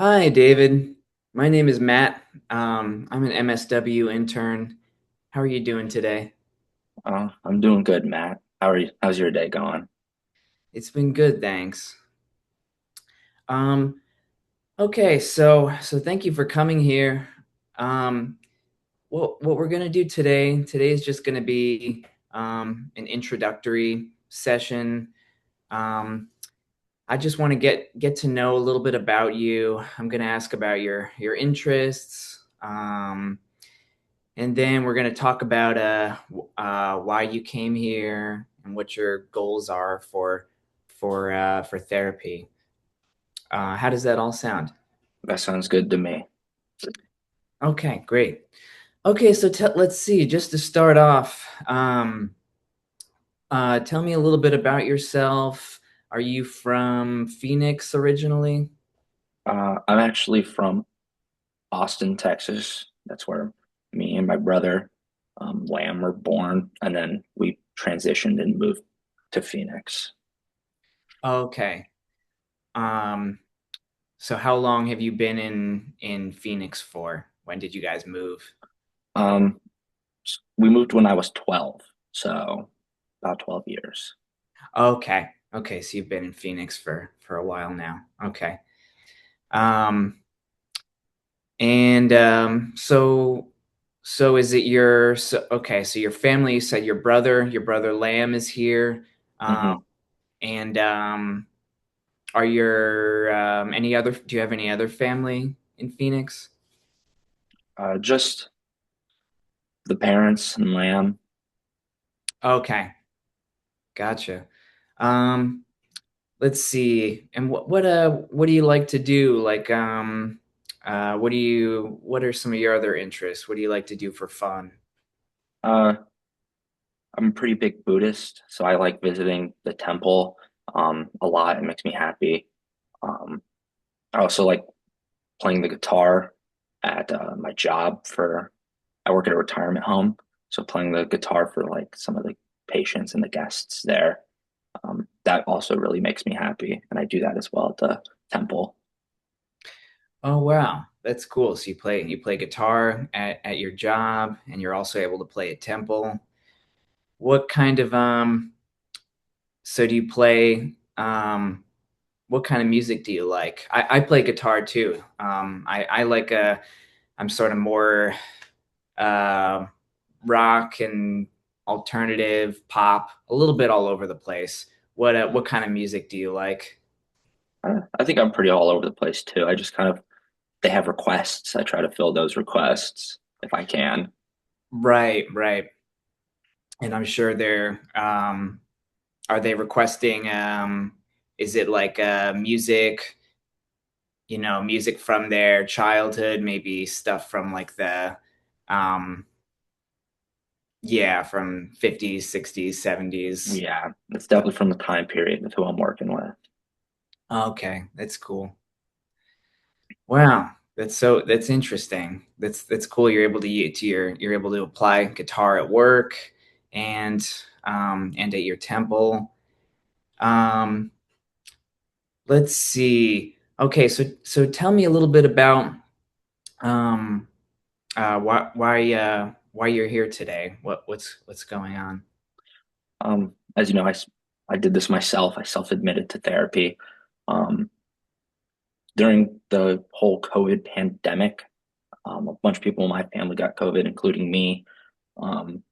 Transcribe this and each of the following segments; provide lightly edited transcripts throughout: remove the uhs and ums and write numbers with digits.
Hi, David. My name is Matt. I'm an MSW intern. How are you doing today? I'm doing good, Matt. How are you? How's your day going? It's been good, thanks. Um, okay, so thank you for coming here. Um, what we're gonna do today is just gonna be an introductory session. Um, I just want to get to know a little bit about you. I'm gonna ask about your interests. And then we're going to talk about why you came here and what your goals are for therapy. How does that all sound? That sounds good to me. Okay, great. Okay, so let's see. Just to start off, tell me a little bit about yourself. Are you from Phoenix originally? I'm actually from Austin, Texas. That's where me and my brother, Lamb, were born, and then we transitioned and moved to Phoenix. Okay. Um, so how long have you been in Phoenix for? When did you guys move? Um, we moved when I was 12, so about 12 years. Okay. Okay, so you've been in Phoenix for a while now. Okay. Um and so is it your so okay, so your family, you said your brother Lamb is here. Um hmm and are your any other do you have any other family in Phoenix? Just the parents and Lamb. Okay. Gotcha. Um Let's see. And what do you like to do? Like what are some of your other interests? What do you like to do for fun? Uh, I'm a pretty big Buddhist, so I like visiting the temple a lot. It makes me happy. Um, I also like playing the guitar at my job for I work at a retirement home, so playing the guitar for like some of the patients and the guests there. That also really makes me happy, and I do that as well at the temple. Oh wow, that's cool. So you play guitar at your job and you're also able to play at temple. What kind of so do you play what kind of music do you like? I play guitar too. I like I'm sort of more uh, rock and alternative pop, a little bit all over the place. What kind of music do you like? I think I'm pretty all over the place too. I just kind of they have requests. I try to fill those requests if I can. Right, right. And I'm sure they're are they requesting is it like music, music from their childhood, maybe stuff from like the um yeah, from 50s, 60s, 70s. Yeah, it's definitely from the time period with who I'm working with. Okay, that's cool. Wow, that's interesting. That's cool. You're able you're able to apply guitar at work and at your temple. Um, let's see. Okay, so tell me a little bit about um why you're here today. What's going on? As you know, I did this myself. I self-admitted to therapy. Um, During the whole COVID pandemic, a bunch of people in my family got COVID, including me. Um,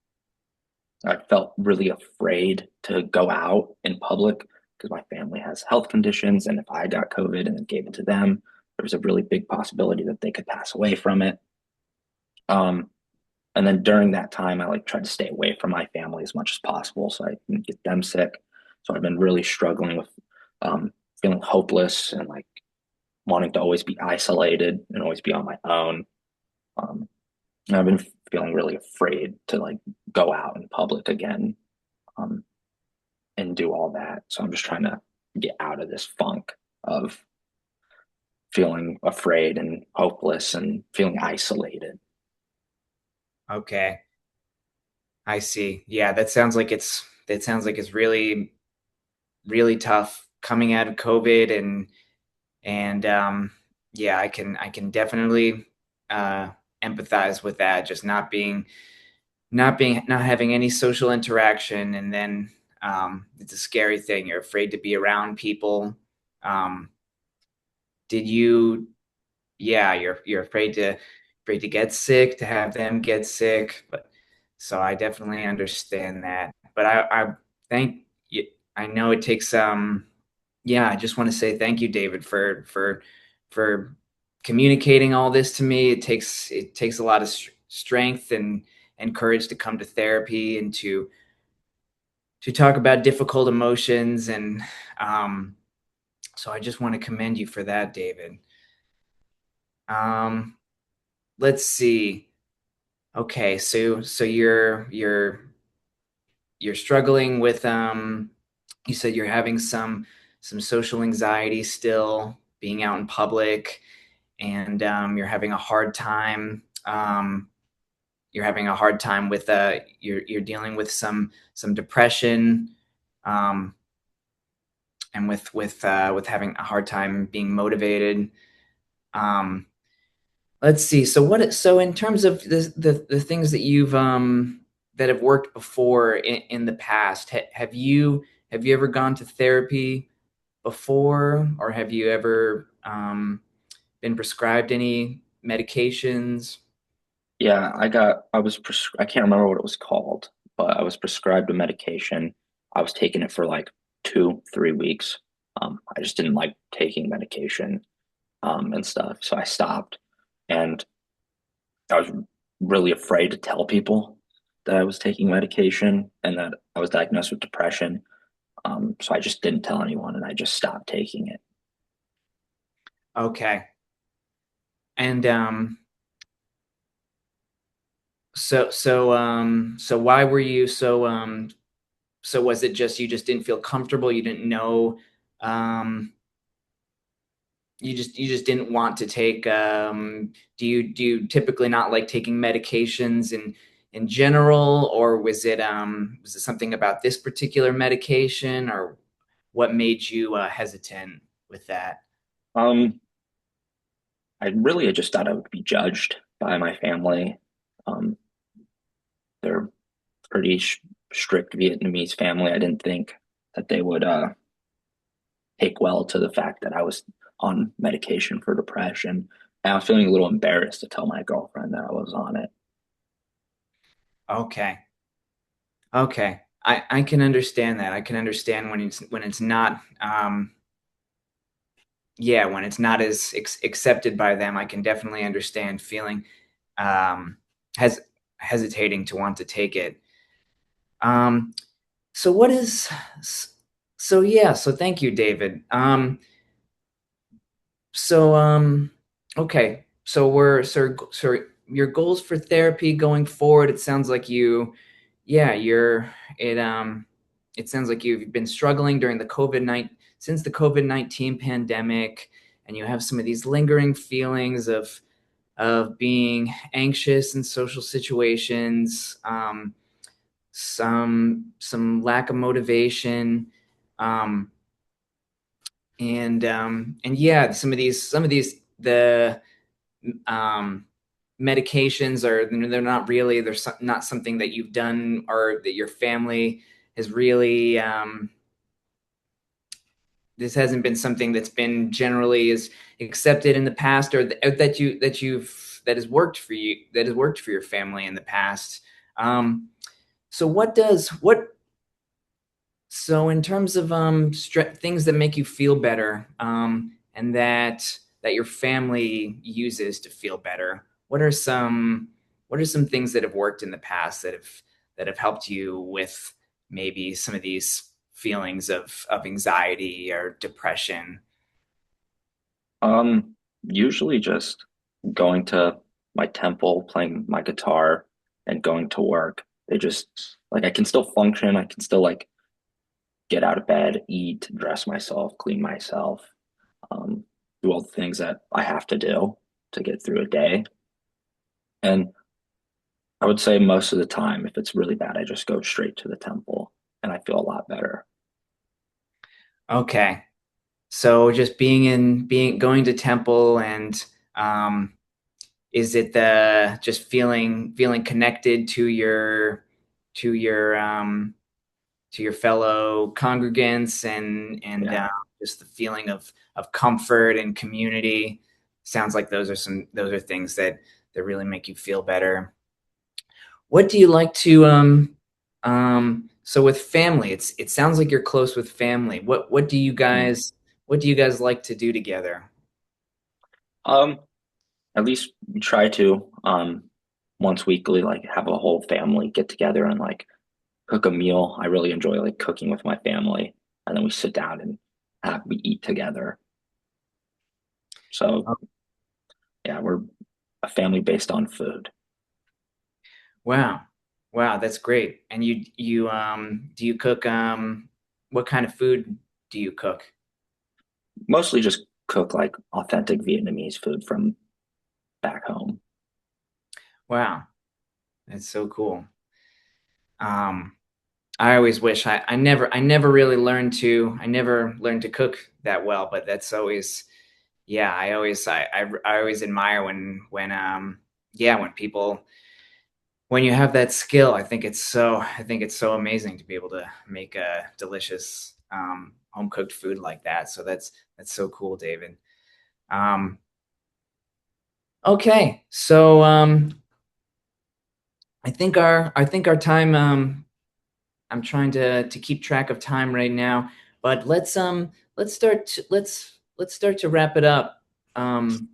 I felt really afraid to go out in public because my family has health conditions, and if I got COVID and then gave it to them, there was a really big possibility that they could pass away from it. Um, and then during that time, I like tried to stay away from my family as much as possible so I didn't get them sick. So I've been really struggling with feeling hopeless and like wanting to always be isolated and always be on my own. Um, and I've been feeling really afraid to like go out in public again um, and do all that. So I'm just trying to get out of this funk of feeling afraid and hopeless and feeling isolated. Okay, I see. Yeah, that sounds like it's really tough coming out of COVID and yeah, I can definitely uh empathize with that. Just not having any social interaction, and then it's a scary thing. You're afraid to be around people. Um did you Yeah, you're afraid to get sick, to have them get sick. But so I definitely understand that. But I thank you. I know it takes yeah, I just want to say thank you, David, for communicating all this to me. It takes a lot of strength and courage to come to therapy and to talk about difficult emotions. And um so I just want to commend you for that, David. Um let's see. Okay, so you're struggling with you said you're having some social anxiety still being out in public, and you're having a hard time with you're dealing with some depression, um and with having a hard time being motivated. um Let's see. So in terms of the things that you've that have worked before in the past, have you ever gone to therapy before, or have you ever been prescribed any medications? Yeah, I can't remember what it was called, but I was prescribed a medication. I was taking it for like 2, 3 weeks. I just didn't like taking medication, and stuff. So I stopped, and I was really afraid to tell people that I was taking medication and that I was diagnosed with depression. So I just didn't tell anyone, and I just stopped taking it. Okay. And so why were you so was it just you just didn't feel comfortable, you didn't know, um you just didn't want to take, do you typically not like taking medications in general, or was it something about this particular medication, or what made you hesitant with that? Um, I just thought I would be judged by my family. Um, they're pretty strict Vietnamese family. I didn't think that they would take well to the fact that I was on medication for depression. And I was feeling a little embarrassed to tell my girlfriend that I was on it. Okay. Okay. I can understand that. I can understand when it's not, yeah, when it's not as accepted by them. I can definitely understand feeling, um has hesitating to want to take it. um So what is so yeah, so thank you, David. So okay. So your goals for therapy going forward, it sounds like yeah, it it sounds like you've been struggling during the COVID-19 since the COVID-19 pandemic, and you have some of these lingering feelings of being anxious in social situations, some lack of motivation, um, and yeah, some of these the um, medications are, they're not really, not something that you've done or that your family has really, this hasn't been something that's been generally as accepted in the past, or that has worked for you, that has worked for your family in the past. So in terms of things that make you feel better, and that your family uses to feel better, what are some things that have worked in the past that have helped you with maybe some of these feelings of anxiety or depression? Usually just going to my temple, playing my guitar, and going to work. They just like I can still function. I can still like get out of bed, eat, dress myself, clean myself, um, do all the things that I have to do to get through a day. And I would say most of the time, if it's really bad, I just go straight to the temple and I feel a lot better. Okay. So just being going to temple and um, is it the just feeling connected to your um, to your fellow congregants and Yeah. just the feeling of comfort and community? Sounds like those are things that really make you feel better. What do you like to so with family, it sounds like you're close with family. Mhm. What do you guys like to do together? Um, at least we try to once weekly, like have a whole family get together and like cook a meal. I really enjoy like cooking with my family, and then we sit down and we eat together. So yeah, we're a family based on food. Wow. Wow, that's great. And you do you cook what kind of food do you cook? Mostly just cook like authentic Vietnamese food from back home. Wow, that's so cool. Um I always wish I never really learned to I never learned to cook that well, but that's always yeah, I always admire when yeah, when people when you have that skill. I think it's so amazing to be able to make a delicious home cooked food like that. So that's so cool, David. Um okay. So I think our time I'm trying to keep track of time right now, but let's start to wrap it up. Um,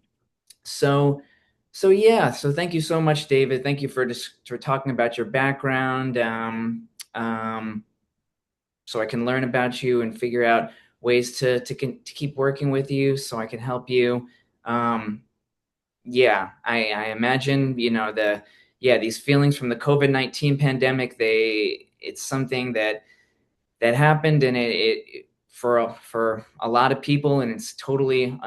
so yeah, so thank you so much, David. Thank you for talking about your background, so I can learn about you and figure out ways to keep working with you, so I can help you. Um, yeah, I imagine yeah, these feelings from the COVID-19 pandemic. It's something that happened, and it for a lot of people, and it's totally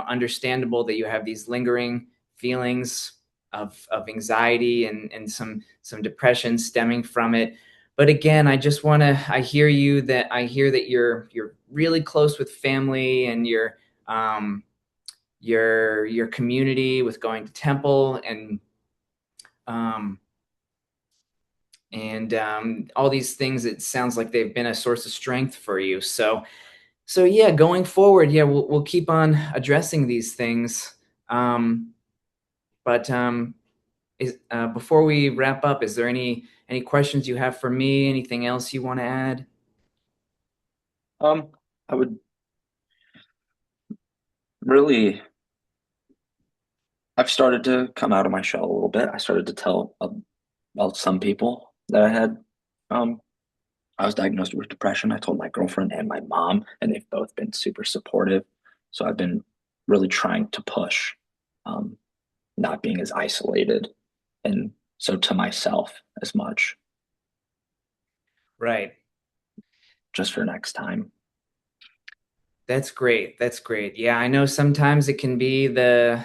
understandable that you have these lingering feelings of anxiety and some depression stemming from it. But again, I hear that you're really close with family and your community with going to temple um, and all these things. It sounds like they've been a source of strength for you. So yeah, going forward, yeah, we'll keep on addressing these things. Um, but before we wrap up, is there any questions you have for me? Anything else you want to add? Um, I would really, I've started to come out of my shell a little bit. I started to tell about some people that um, I was diagnosed with depression. I told my girlfriend and my mom, and they've both been super supportive. So I've been really trying to push, um, not being as isolated and so to myself as much, Right. just for next time. That's great. That's great. Yeah, I know sometimes it can be the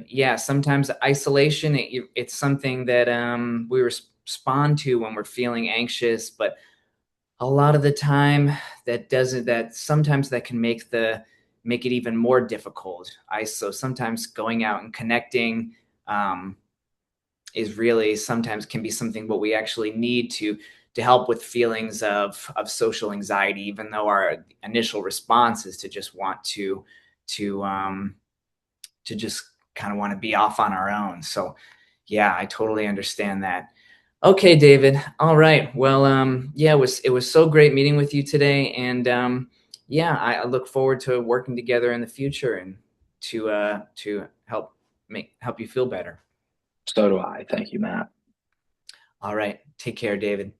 yeah, sometimes isolation, it's something that we respond to when we're feeling anxious, but a lot of the time that sometimes that can make it even more difficult. I so sometimes going out and connecting um, is really sometimes can be something what we actually need to help with feelings of social anxiety, even though our initial response is to just want to um, to just kind of want to be off on our own. So yeah, I totally understand that. Okay, David. All right. Well, yeah, it was so great meeting with you today, and yeah, I look forward to working together in the future and to help you feel better. So do I. Thank you, Matt. All right. Take care, David.